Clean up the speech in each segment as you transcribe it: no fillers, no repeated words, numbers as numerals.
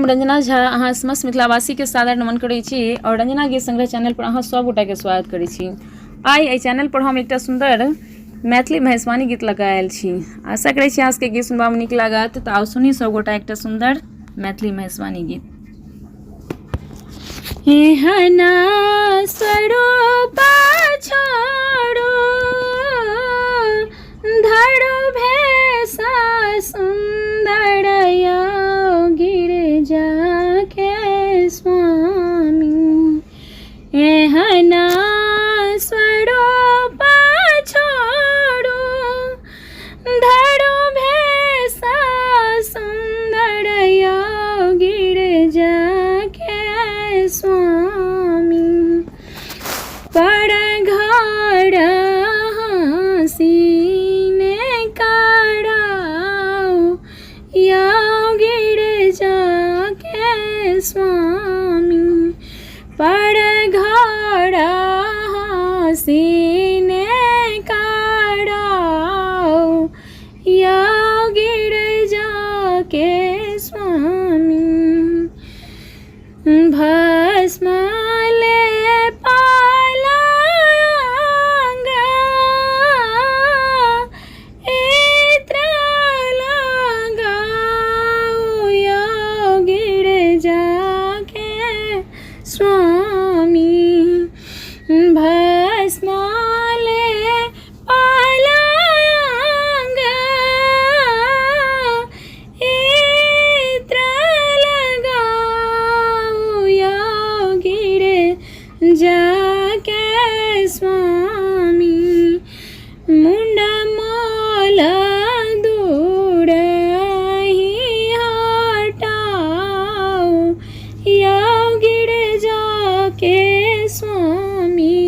हम रंजना झा अहाँ समस्त मिथिलावासी के सादर नमन करै छी और रंजना गीत संग्रह चैनल पर अहाँ सब गोटा के स्वागत करै छी। आइ एहि चैनल पर हम एकटा सुंदर मैथिली महेशवाणी गीत लगा आयल छी। आशा करै छी अहाँ सबके गीत सुनबा में नीक लागत। तऽ आउ सुनी सब गोटा एकटा सुंदर मैथिली महेशवाणी गीत। एहना स्वरूप छोड़ो धरो भेसा सुंदर गिरिजा के स्वामी। एहना स्वरूप छोड़ो धरो भेसा सुंदर गिरिजा के स्वामी। पर घर हसीने कराओ या गिरिजा के स्वामी। पर घर हसीने कराओ या गिरिजा के स्वामी। भस्म ले पालांग इत्र लगाओ या गिरिजा के स्वामी। भस्म ले पालांग इत्र लगाओ या गिरिजा के स्वामी। मुंड मोल दूर ही हटाओ या गिरिजा के स्वामी।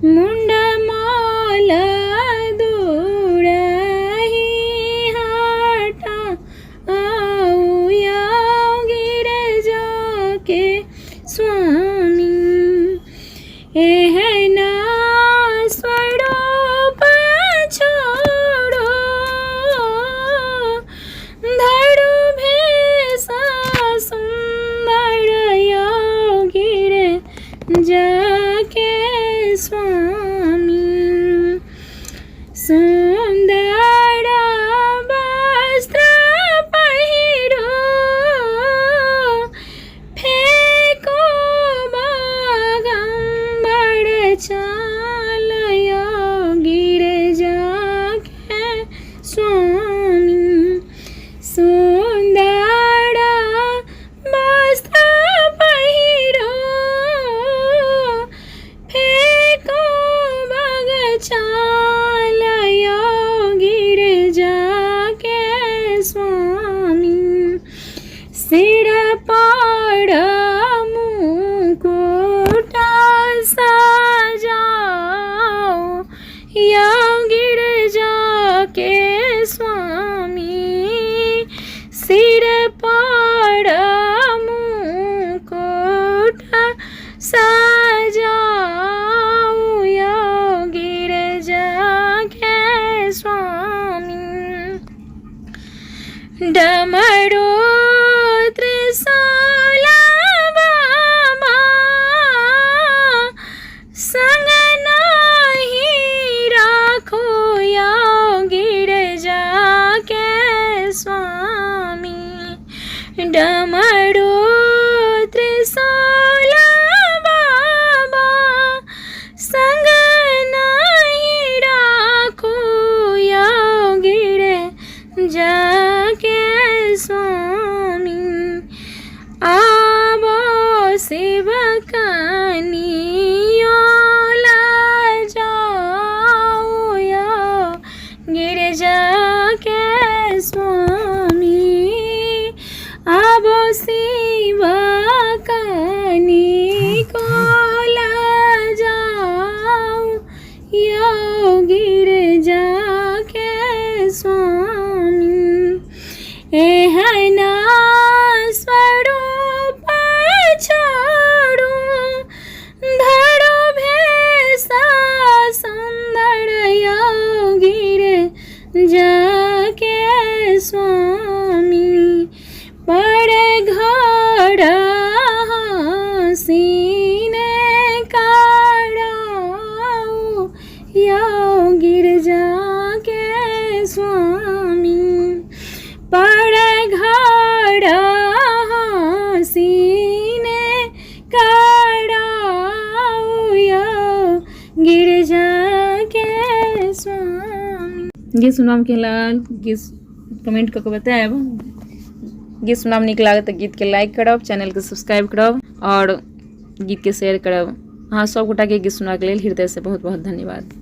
मुंड मोल दूर ही हटाओ या गिरिजा के स्वामी। एहना स्वरूप छोड़ो धरो भेसा सुंदर गिरिजा के स्वामी। सुंदर वस्त्र पहिरो फेको बागंबर चाल या गिरिजा के स्वामी। सुंदर वस्त्र पहिरो फेको बाग चाल या गिरिजा के स्वामी। सिर पर मुकुट सजाओ या गिरिजा के स्वामी। सिर पर मुकुट सजाओ या गिरिजा के स्वामी। डमरू त्रिशूल बाबा संग नाही राखो या गिरिजा के स्वामी। डमरू त्रिशूल बाबा संग नाही राखो या गिरिजा के स्वामी। आबो शिव कनियो लाजाओ या गिरिजा के स्वामी। आबो शिव कनिको लाजाओ या गिरिजा के स्वामी। एहना स्वरूप छोड़ो धरो भेसा सुंदर गिरिजा के स्वामी। पर गिरजा के स्वामी। गीत सुनम के लाल गीत कमेंट करके बताएब। गीत सुनम नीक लागत तो गीत के लाइक करब, चैनल के सब्सक्राइब करब और गीत के शेयर करब। हाँ, सब गोटा के गीत सुनबाक लेल हृदय से बहुत बहुत धन्यवाद।